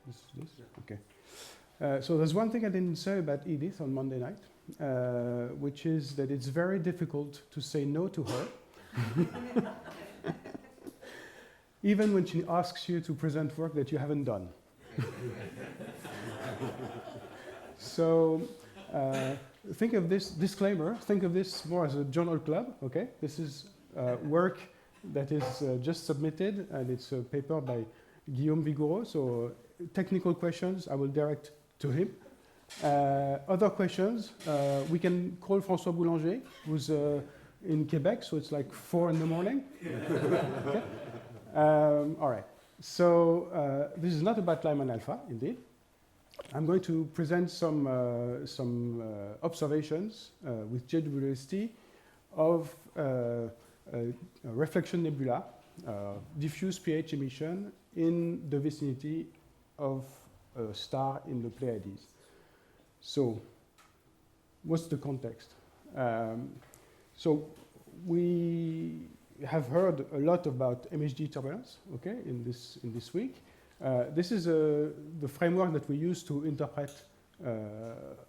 This? Okay. So there's one thing I didn't say about Edith on Monday night, which is that it's very difficult to say no to her. Even when she asks you to present work that you haven't done. So think of this disclaimer, think of this more as a journal club, okay? This is work that is just submitted, and it's a paper by Guillaume Vigoureux, so technical questions I will direct to him. Other questions, we can call François Boulanger, who's in Quebec, so it's like 4 in the morning. Okay. All right, so this is not about Lyman alpha, indeed. I'm going to present some observations with JWST of a reflection nebula, diffuse pH emission in the vicinity of a star in the Pleiades. So, what's the context? So, we have heard a lot about MHD turbulence, okay, in this week. This is the framework that we use to interpret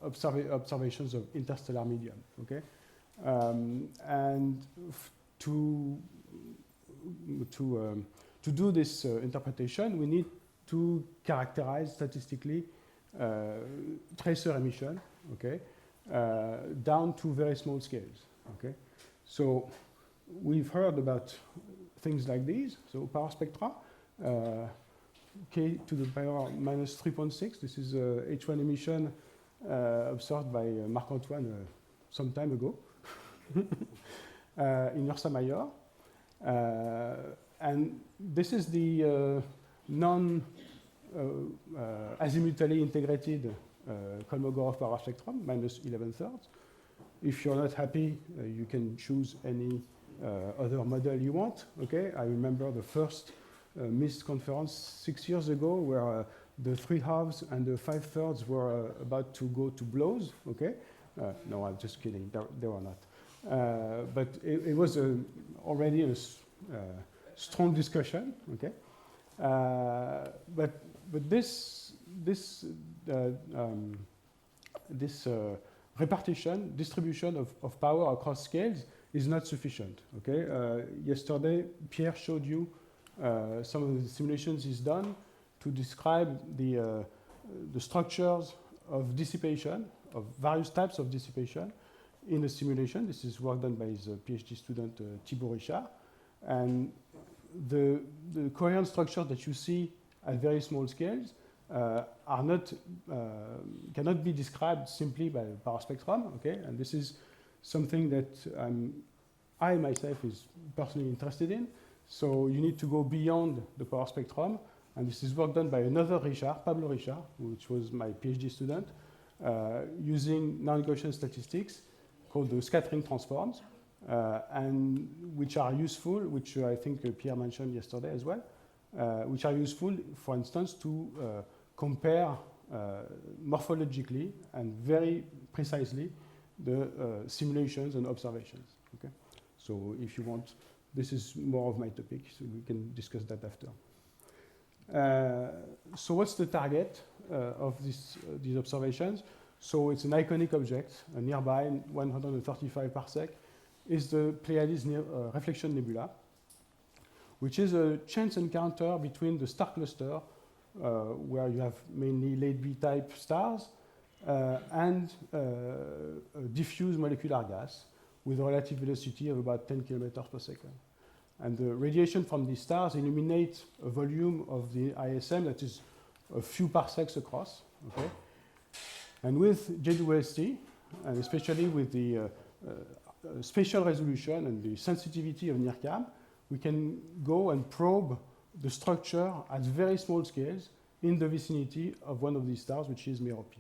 observations of interstellar medium, okay? And to do this interpretation, we need to characterize statistically tracer emission, okay, down to very small scales, okay? So we've heard about things like these, so power spectra, K to the power minus 3.6. This is H1 emission observed by Marc-Antoine some time ago in Ursa Major. And this is the non-azimutally integrated Kolmogorov power spectrum, minus 11 thirds. If you're not happy, you can choose any other model you want. Okay, I remember the first MIST conference 6 years ago where the 3/2 and the 5/3 were about to go to blows. Okay, no, I'm just kidding. They were not. But it was already a strong discussion. Okay, but this distribution of power across scales is not sufficient. Okay, yesterday Pierre showed you some of the simulations he's done to describe the structures of dissipation, of various types of dissipation in a simulation. This is work done by his PhD student Thibaut Richard. And the coherent structures that you see at very small scales are not, cannot be described simply by a power spectrum, okay? And this is something that I myself is personally interested in. So you need to go beyond the power spectrum, and this is work done by another Richard, Pablo Richard, which was my PhD student, using non-Gaussian statistics called the scattering transforms, and which are useful, which I think Pierre mentioned yesterday as well, which are useful, for instance, to compare morphologically and very precisely the simulations and observations. Okay, so if you want, this is more of my topic, so we can discuss that after. So what's the target of these observations? So it's an iconic object, nearby 135 parsec, is the Pleiades reflection nebula, which is a chance encounter between the star cluster, where you have mainly late B type stars, and a diffuse molecular gas with a relative velocity of about 10 kilometers per second. And the radiation from these stars illuminates a volume of the ISM that is a few parsecs across. Okay? And with JWST, and especially with the spatial resolution and the sensitivity of NIRCam, we can go and probe the structure at very small scales in the vicinity of one of these stars, which is Merope.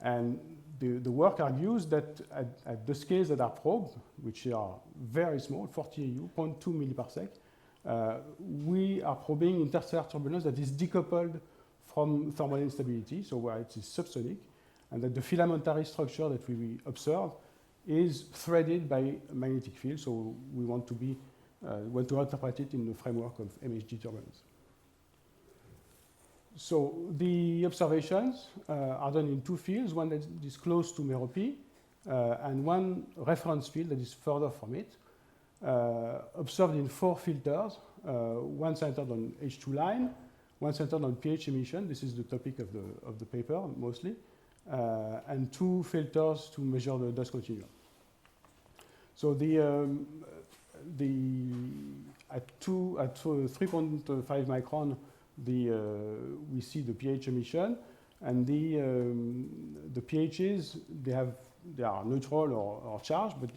And the work argues that at the scales that are probed, which are very small, 40 AU, 0.2 milliparsec, we are probing interstellar turbulence that is decoupled from thermal instability, so where it is subsonic, and that the filamentary structure that we observe is threaded by a magnetic field, so we want to interpret it in the framework of MHD turbulence. So the observations are done in two fields, one that is close to Merope and one reference field that is further from it, observed in 4 filters, one centered on H2 line, one centered on pH emission, this is the topic of the paper mostly, and 2 filters to measure the dust continuum. So at 3.5 micron, we see the pH emission, and the pHs they are neutral or charged, but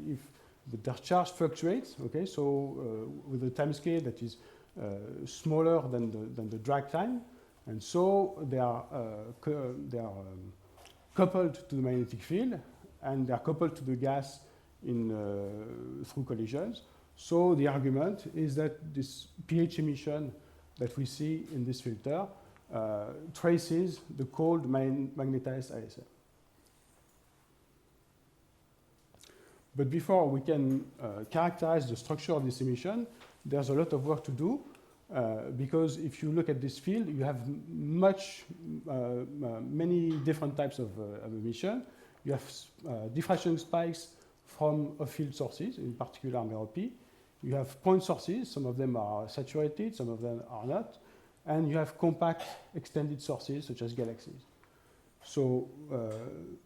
their charge fluctuates. Okay, so with a time scale that is smaller than the drag time, and so they are coupled to the magnetic field, and they are coupled to the gas through collisions. So the argument is that this pH emission that we see in this filter traces the cold magnetized ISM. But before we can characterize the structure of this emission, there's a lot of work to do, because if you look at this field, you have many different types of emission. You have diffraction spikes from off-field sources, in particular Merope. You have point sources, some of them are saturated, some of them are not, and you have compact extended sources such as galaxies. So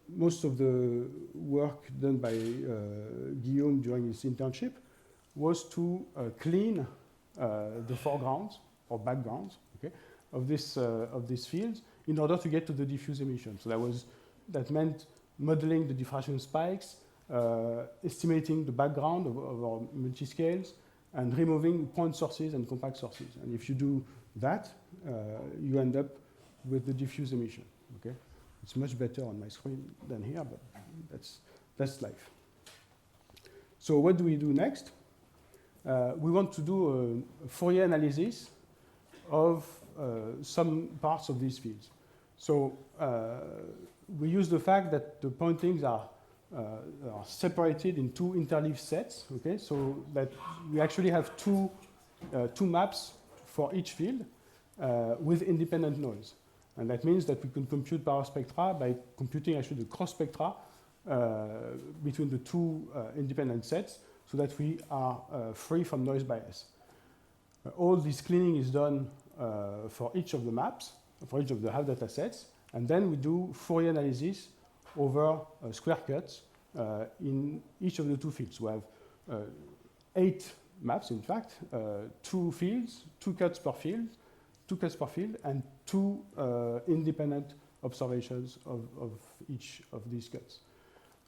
most of the work done by Guillaume during his internship was to clean the foregrounds or backgrounds, okay, of these fields in order to get to the diffuse emission. So that meant modeling the diffraction spikes, estimating the background of our multiscales, and removing point sources and compact sources. And if you do that, you end up with the diffuse emission. Okay, it's much better on my screen than here, but that's life. So what do we do next? We want to do a Fourier analysis of some parts of these fields. So we use the fact that the pointings are separated in 2 interleaved sets, okay, so that we actually have two maps for each field with independent noise. And that means that we can compute power spectra by computing actually the cross spectra between the 2 independent sets, so that we are free from noise bias. All this cleaning is done for each of the maps, for each of the half data sets, and then we do Fourier analysis over square cuts in each of the 2 fields. We have 8 maps, in fact, 2 fields, 2 cuts per field, and 2 independent observations of each of these cuts.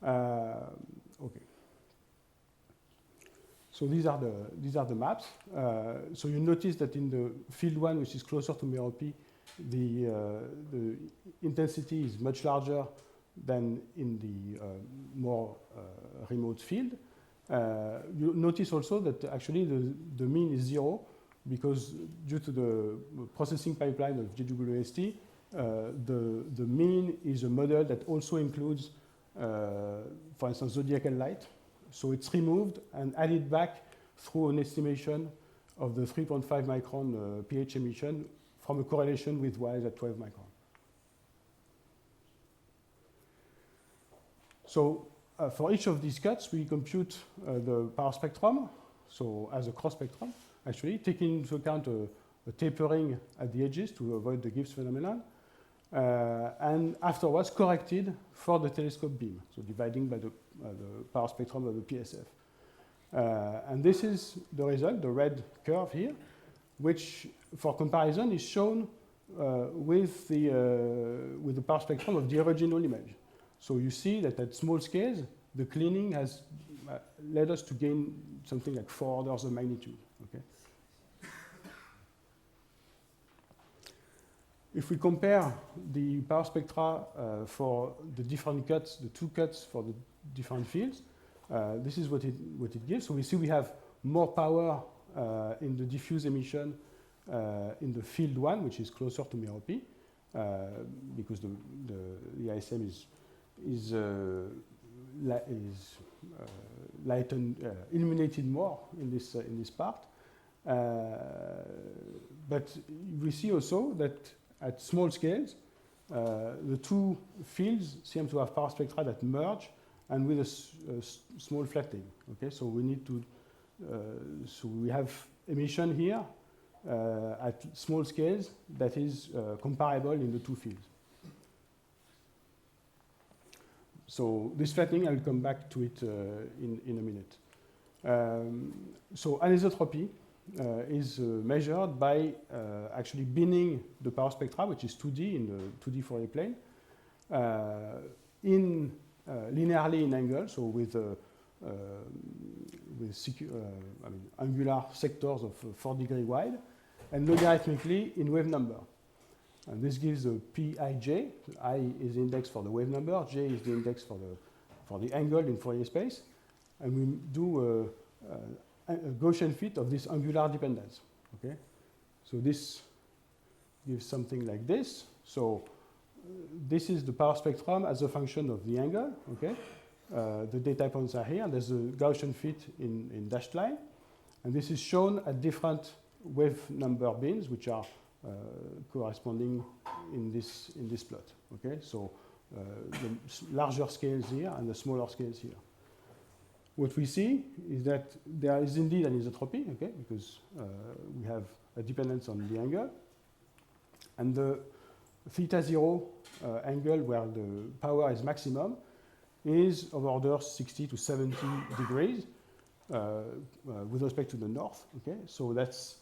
Okay. So these are the maps. So you notice that in the field 1, which is closer to Merope, the intensity is much larger than in the more remote field. You notice also that actually the mean is 0, because due to the processing pipeline of GWST, the mean is a model that also includes, for instance, zodiacal light. So it's removed and added back through an estimation of the 3.5 micron pH emission from a correlation with Y at 12 micron. So for each of these cuts, we compute the power spectrum, so as a cross spectrum, actually, taking into account a tapering at the edges to avoid the Gibbs phenomenon, and afterwards corrected for the telescope beam, so dividing by the power spectrum of the PSF. And this is the result, the red curve here, which, for comparison, is shown with the power spectrum of the original image. So you see that at small scales, the cleaning has led us to gain something like 4 orders of magnitude. Okay? If we compare the power spectra for the different cuts, the 2 cuts for the different fields, this is what it gives. So we see we have more power in the diffuse emission in the field 1, which is closer to Merope, because the ISM is lightened, illuminated more in this part. But we see also that at small scales, the two fields seem to have power spectra that merge and with a small flattening. Okay, so we need to, so we have emission here at small scales that is comparable in the two fields. So this flattening, I'll come back to it in a minute. So anisotropy is measured by actually binning the power spectra, which is 2D in the 2D Fourier plane, in linearly in angle, so with angular sectors of 4 degrees wide, and logarithmically in wave number. And this gives a Pij. I is the index for the wave number, J is the index for the angle in Fourier space, and we do a Gaussian fit of this angular dependence. Okay, so this gives something like this. So this is the power spectrum as a function of the angle. Okay, the data points are here. There's a Gaussian fit in dashed line, and this is shown at different wave number bins, which are corresponding in this plot. Okay, so the larger scales here and the smaller scales here. What we see is that there is indeed anisotropy, okay, because we have a dependence on the angle, and the theta 0 angle where the power is maximum is of order 60 to 70 degrees with respect to the north. Okay, so that's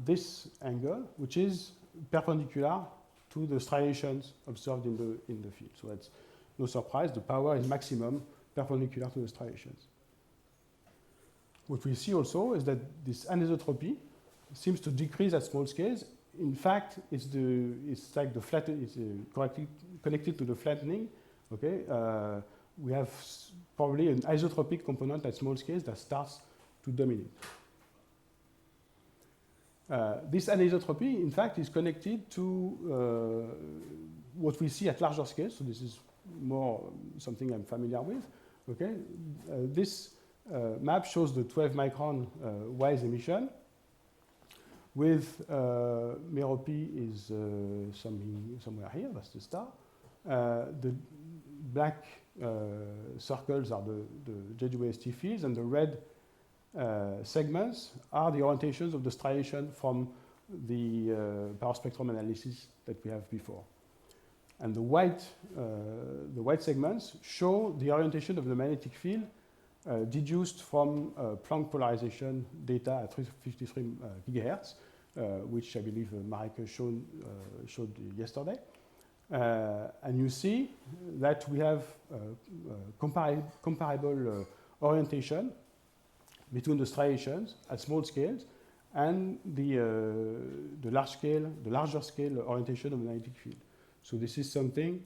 this angle, which is perpendicular to the striations observed in the field. So that's no surprise. The power is maximum perpendicular to the striations. What we see also is that this anisotropy seems to decrease at small scales. In fact, it's like the flatten is correctly connected to the flattening. Okay, we have probably an isotropic component at small scales that starts to dominate. This anisotropy, in fact, is connected to what we see at larger scales. So this is more something I'm familiar with. Okay, this map shows the 12 micron wise emission. With meropy is somewhere here. That's the star. The black circles are the JWST fields, and the red segments are the orientations of the striation from the power spectrum analysis that we have before. And the white segments show the orientation of the magnetic field deduced from Planck polarization data at 353 gigahertz, which I believe Marek showed yesterday. And you see that we have comparable orientation between the striations at small scales and the larger scale orientation of the magnetic field. So this is something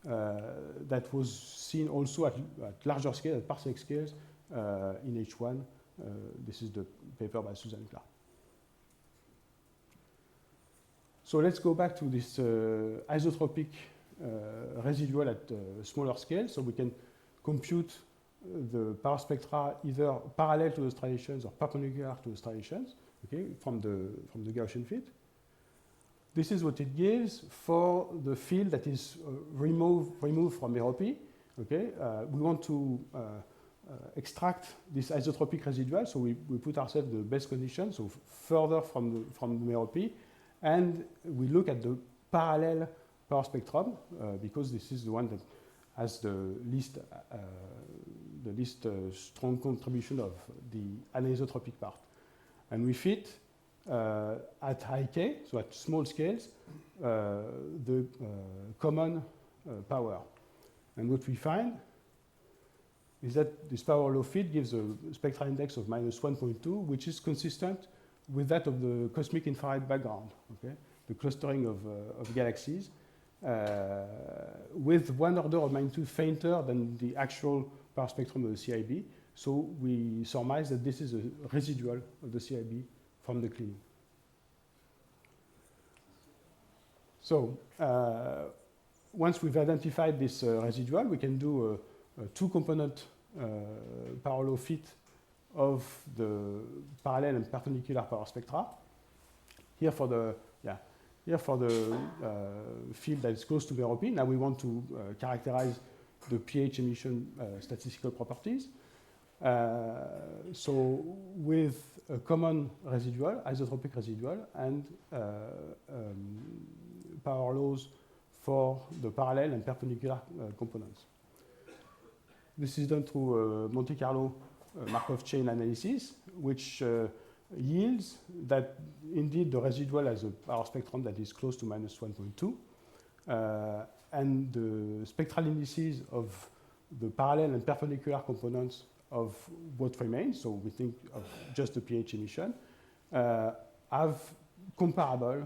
that was seen also at larger scale, at parsec scales in H1. This is the paper by Susan Clark. So let's go back to this isotropic residual at smaller scale, so we can compute the power spectra either parallel to the striations or perpendicular to the striations, okay, from the Gaussian fit. This is what it gives for the field that is removed from meropy. Okay, we want to extract this isotropic residual, so we put ourselves the best conditions, so further from the meropy, and we look at the parallel power spectrum because this is the one that has the least strong contribution of the anisotropic part, and we fit at high K, so at small scales, the common power. And what we find is that this power law fit gives a spectral index of minus 1.2, which is consistent with that of the cosmic infrared background, okay? The clustering of galaxies, with one order of magnitude fainter than the actual power spectrum of the CIB. So we surmise that this is a residual of the CIB from the cleaning. So once we've identified this residual, we can do a two-component power law fit of the parallel and perpendicular power spectra. Here for the here for the field that is close to Merope. Now we want to characterize the pH emission statistical properties. So with a common residual, isotropic residual, and power laws for the parallel and perpendicular components. This is done through Monte Carlo Markov chain analysis, which yields that indeed the residual has a power spectrum that is close to minus 1.2, and the spectral indices of the parallel and perpendicular components of what remains, so we think of just the pH emission, have comparable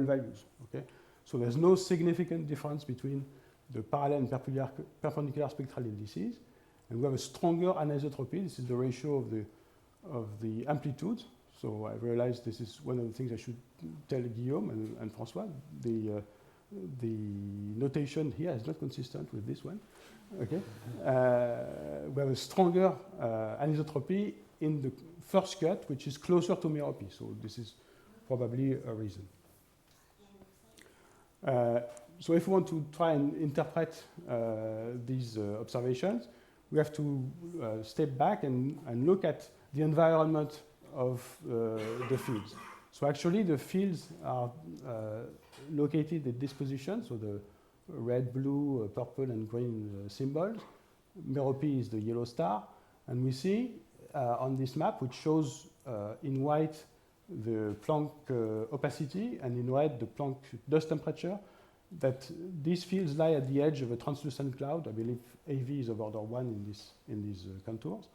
values. Okay, so there's no significant difference between the parallel and perpendicular spectral indices, and we have a stronger anisotropy. This is the ratio of the amplitude. So I realized this is one of the things I should tell Guillaume and François. The notation here is not consistent with this one. Okay, we have a stronger anisotropy in the first cut, which is closer to Merope. So this is probably a reason. So if we want to try and interpret these observations, we have to step back and look at the environment of the fields. So actually the fields are located at this position, so the red, blue, purple, and green symbols. Merope is the yellow star, and we see on this map, which shows in white the Planck opacity and in red the Planck dust temperature, that these fields lie at the edge of a translucent cloud. I believe AV is of order 1 in these contours.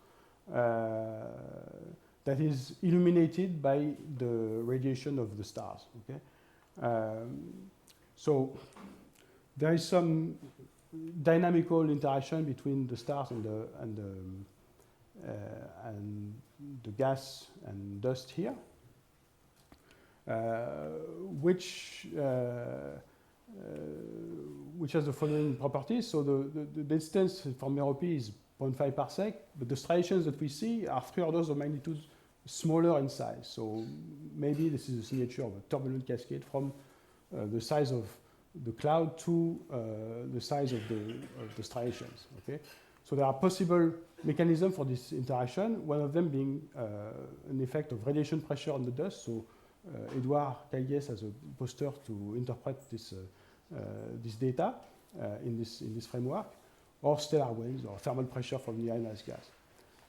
That is illuminated by the radiation of the stars. Okay, so there is some dynamical interaction between the stars and the gas and dust here, which has the following properties. So the distance from Merope is 0.5 parsec, but the striations that we see are 3 orders of magnitude smaller in size. So maybe this is a signature of a turbulent cascade from the size of the cloud to the size of the striations. Okay, so there are possible mechanisms for this interaction. One of them being an effect of radiation pressure on the dust. So Edouard Cargèse has a poster to interpret this data in this framework, or stellar winds, or thermal pressure from the ionized gas.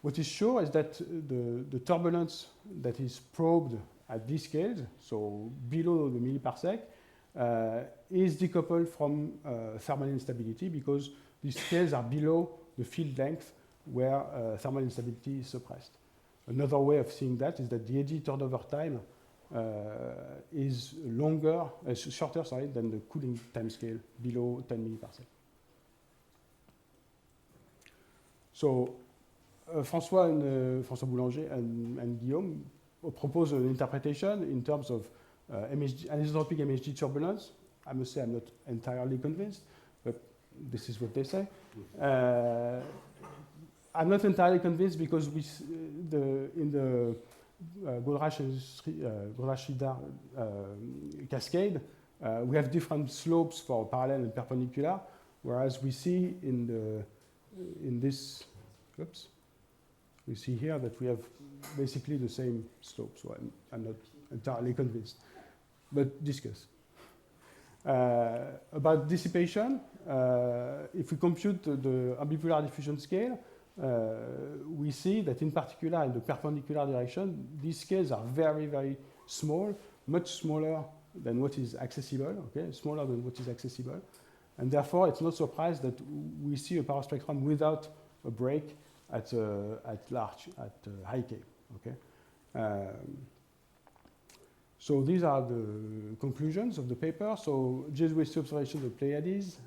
What is sure is that the turbulence that is probed at these scales, so below the milliparsec, is decoupled from thermal instability, because these scales are below the field length where thermal instability is suppressed. Another way of seeing that is that the eddy turnover time is shorter than the cooling time scale below 10 milliparsec. So François Boulanger and Guillaume propose an interpretation in terms of anisotropic MHD turbulence. I must say I'm not entirely convinced, but this is what they say. I'm not entirely convinced because in the Godard-Schridar cascade, we have different slopes for parallel and perpendicular, whereas we see in this, we see here that we have basically the same slope. So I'm not entirely convinced, but discuss. About dissipation, if we compute the ambipolar diffusion scale, we see that in particular in the perpendicular direction, these scales are very, very small, much smaller than what is accessible, okay, smaller than what is accessible. And therefore, it's not surprised that we see a power spectrum without a break at high K, okay? So these are the conclusions of the paper. So GSWC observations of Pleiades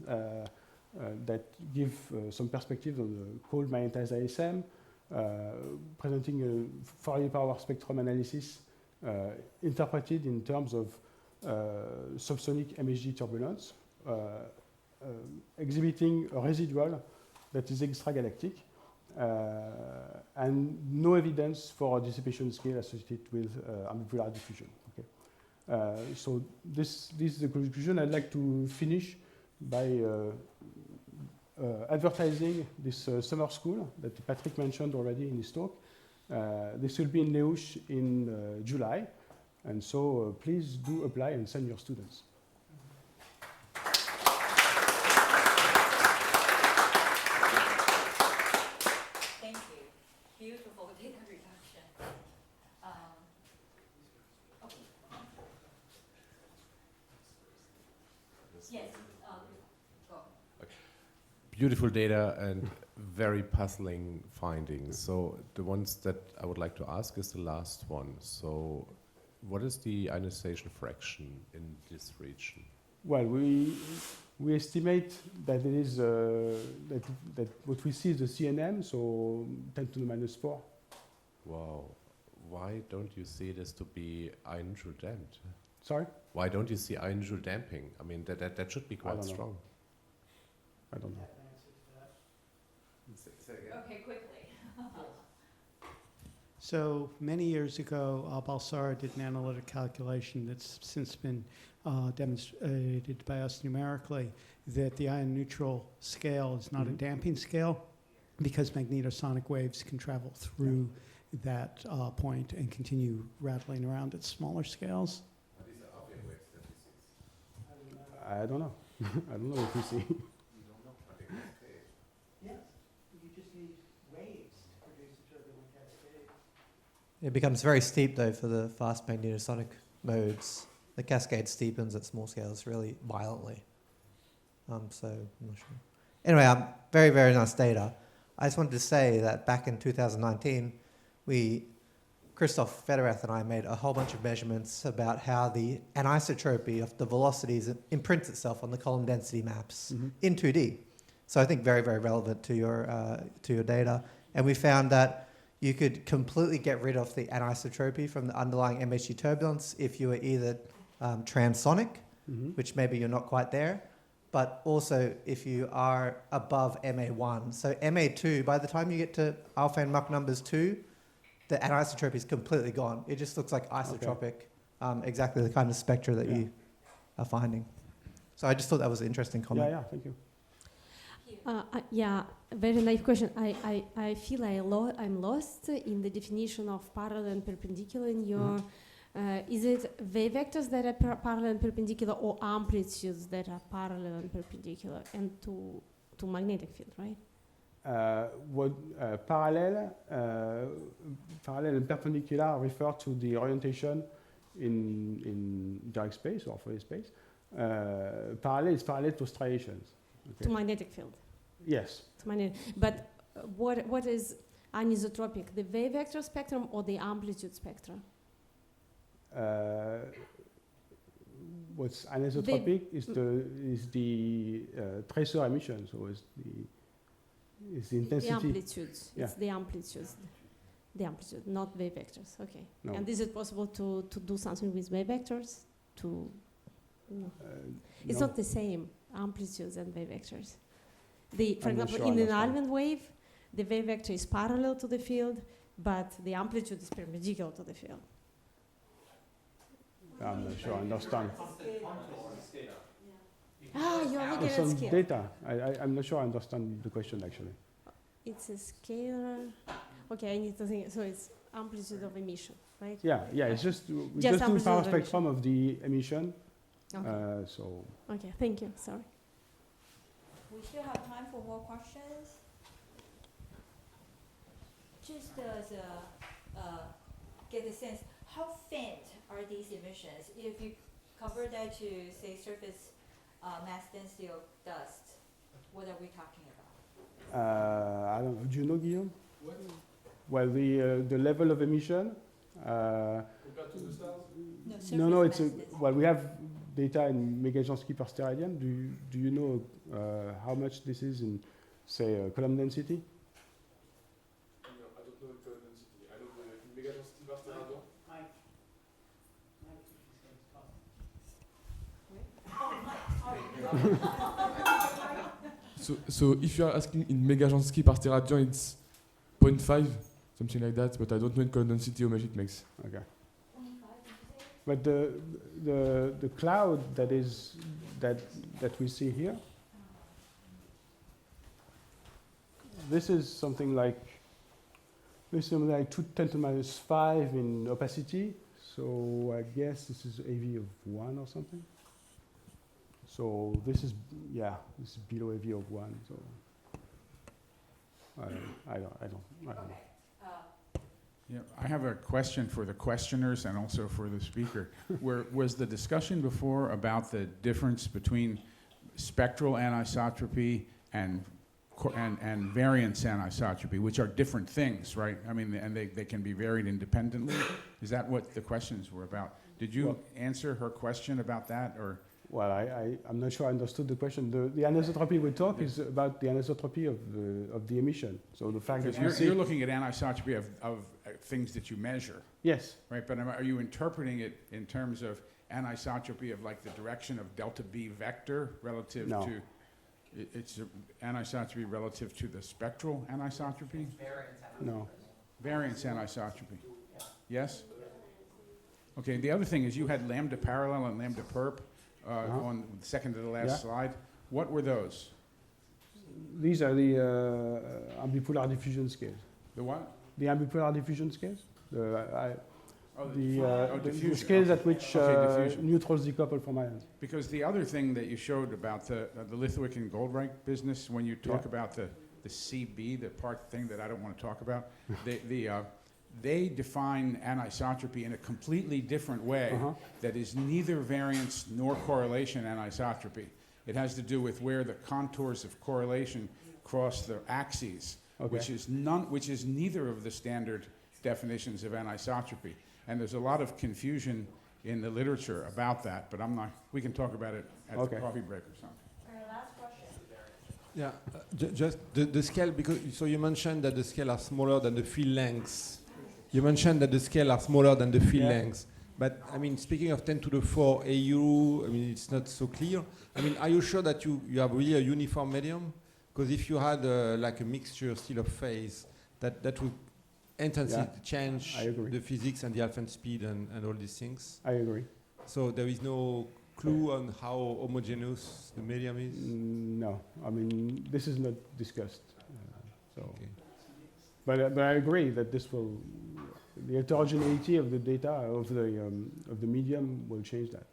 that give some perspective on the cold magnetized ISM, presenting a Fourier power spectrum analysis interpreted in terms of subsonic MHD turbulence, exhibiting a residual that is extragalactic, and no evidence for a dissipation scale associated with ambipolar diffusion. Okay. So this is the conclusion. I'd like to finish by advertising this summer school that Patrick mentioned already in his talk. This will be in Leuch in July, and so please do apply and send your students. Thank you. Beautiful data reduction. Okay. Yes. Go. Beautiful data and very puzzling findings. So the ones that I would like to ask is the last one. So what is the ionization fraction in this region? Well, we estimate that it is that what we see is the CNM, so 10 to the minus 4. Wow. Why don't you see this to be ion neutral damped? Sorry? Why don't you see ion neutral damping? I mean, that should be quite strong. I don't know. Okay, quickly. So many years ago, Balsara did an analytic calculation that's since been demonstrated by us numerically that the ion neutral scale is not a damping scale because magnetosonic waves can travel through that point and continue rattling around at smaller scales. These are obvious waves that we see. I don't know. I don't know what we see. You don't know. I think that's okay. Yes, you just need waves to produce a turbulent cascade. It becomes very steep though for the fast magnetosonic modes. The cascade steepens at small scales really violently. So I'm not sure. Anyway, very, very nice data. I just wanted to say that back in 2019, Christoph Federath and I made a whole bunch of measurements about how the anisotropy of the velocities imprints itself on the column density maps in 2D. So I think very, very relevant to your data. And we found that you could completely get rid of the anisotropy from the underlying MHD turbulence if you were either transonic, which maybe you're not quite there, but also if you are above MA1. So MA2, by the time you get to alpha and Mach numbers 2, the anisotropy is completely gone. It just looks like isotropic, exactly the kind of spectra that you are finding. So I just thought that was an interesting comment. Yeah, thank you. Yeah, very naive question. I feel I'm lost in the definition of parallel and perpendicular in your... is it wave vectors that are parallel and perpendicular or amplitudes that are parallel and perpendicular and to magnetic field, right? Parallel and perpendicular refer to the orientation in direct space or Fourier space. Parallel is parallel to striations. Okay. To magnetic field. Yes. To magnetic. But what is anisotropic? The wave vector spectrum or the amplitude spectrum? What's anisotropic is the tracer emission, so it's the intensity. The amplitudes. Yeah. It's the amplitudes. The amplitude, not wave vectors. Okay. No. And is it possible to do something with wave vectors? It's no. not the same amplitudes and wave vectors. For I'm not example, sure in I an understand. Allen wave, the wave vector is parallel to the field, but the amplitude is perpendicular to the field. I'm not sure I understand. You're looking at Some scale. data. I'm not sure I understand the question actually. It's a scalar. Okay, I need to think. So it's amplitude of emission, right? Yeah. It's just we Just just do amplitude power of spectrum of the emission. Okay. So Okay, thank you. Sorry. We still have time for more questions. Just as get a sense, how faint are these emissions? If you convert that to, say, surface mass density of dust, what are we talking about? I don't know. Do you know, Guillaume? What? Well, the level of emission. Compared to the stars? No. It's we have data in megajansky per steradian. Do you know how much this is in, say, column density? No, I don't know the column density. I know the megajansky per steradian. So if you are asking in megajansky per steradian, it's 0.5, something like that. But I don't know in column density how much it makes. Okay. But the cloud that we see here, this is something like 2 × 10⁻⁵ in opacity. So I guess this is AV of 1 or something. So this is below AV of 1. So I don't know. Yeah, I have a question for the questioners and also for the speaker. Was the discussion before about the difference between spectral anisotropy and variance anisotropy, which are different things, right? I mean, and they can be varied independently. Is that what the questions were about? Did you answer her question about that, or? Well, I'm not sure I understood the question. The anisotropy we talk is about the anisotropy of the emission. So the fact that you're looking at anisotropy of things that you measure. Yes. Right, but are you interpreting it in terms of anisotropy of like the direction of delta B vector relative to? It's anisotropy relative to the spectral anisotropy? No. Variance anisotropy. Yes? Okay, the other thing is you had lambda parallel and lambda perp on the second to the last slide. What were those? These are the ambipolar diffusion scales. The what? The ambipolar diffusion scales. The diffusion. scales at which neutrals decouple from ions. Because the other thing that you showed about the Lithowick and Goldreich business, when you talk about the CB, the part thing that I don't want to talk about, they define anisotropy in a completely different way that is neither variance nor correlation anisotropy. It has to do with where the contours of correlation cross the axes, which is neither of the standard definitions of anisotropy. And there's a lot of confusion in the literature about that, but we can talk about it at the coffee break or something. Last question. Yeah, just the scale, because so you mentioned that the scale are smaller than the field lengths. But I mean, speaking of 10 to the 4 AU, I mean, it's not so clear. I mean, are you sure that you have really a uniform medium? Because if you had like a mixture still of phase, that would intensity change the physics and the alpha speed and all these things. I agree. So there is no clue on how homogeneous the medium is? No, I mean, this is not discussed. But I agree that the heterogeneity of the data of the medium will change that.